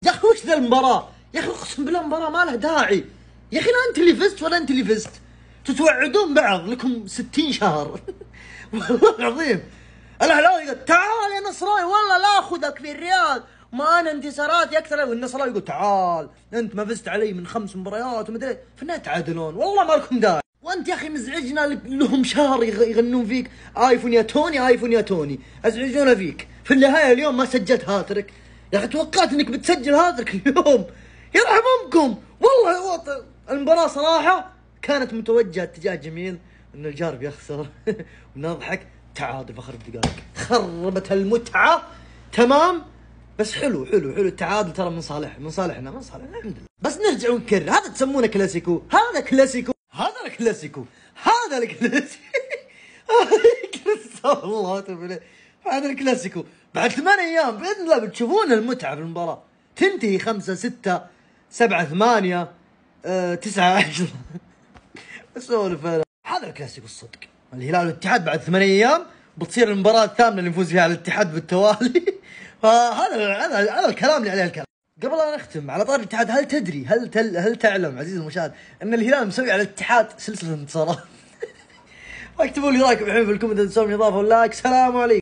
يا اخي وش ذا المباراة؟ يا اخي اقسم بالله المباراة ما لها داعي. يا اخي لا انت اللي فزت ولا انت اللي فزت. تتوعدون بعض لكم 60 شهر. والله العظيم. الاهلاوي يقول تعال يا نصراوي والله لا اخذك في الرياض، ما انا انتصاراتي اكثر، والنصراوي يقول تعال انت ما فزت علي من 5 مباريات ومدري في النهايه تعادلون، والله ما لكم داعي. وانت يا اخي مزعجنا لهم شهر يغنون فيك ايفون يا توني ايفون يا توني، ازعجونا فيك. في النهايه اليوم ما سجلت هاتريك. يا اخي توقعت انك بتسجل هاتريك اليوم. يرحم امكم والله. المباراه صراحه كانت متوجهه اتجاه جميل، ان الجار بيخسر ونضحك. تعادل في اخر دقائق خربت المتعه تمام. بس حلو التعادل ترى من صالحنا الحمد لله. بس نرجع ونكرر، هذا تسمونه كلاسيكو، هذا الكلاسيكو. الله تبارك. هذا الكلاسيكو بعد 8 ايام باذن الله بتشوفون المتعه في المباراه. تنتهي 5 6 7 8 9 10. اسولف انا. هذا الكلاسيكو الصدق. الهلال والاتحاد بعد 8 ايام بتصير المباراة الثامنة اللي نفوز فيها على الاتحاد بالتوالي. فهذا الكلام اللي عليه الكلام. قبل لا نختم على طار الاتحاد، هل تدري هل تعلم عزيزي المشاهد ان الهلال مسوي على الاتحاد سلسلة انتصارات؟ واكتبوا لي رايكم الحين في الكومنت، تنسون اضافة ولايك. سلام عليكم.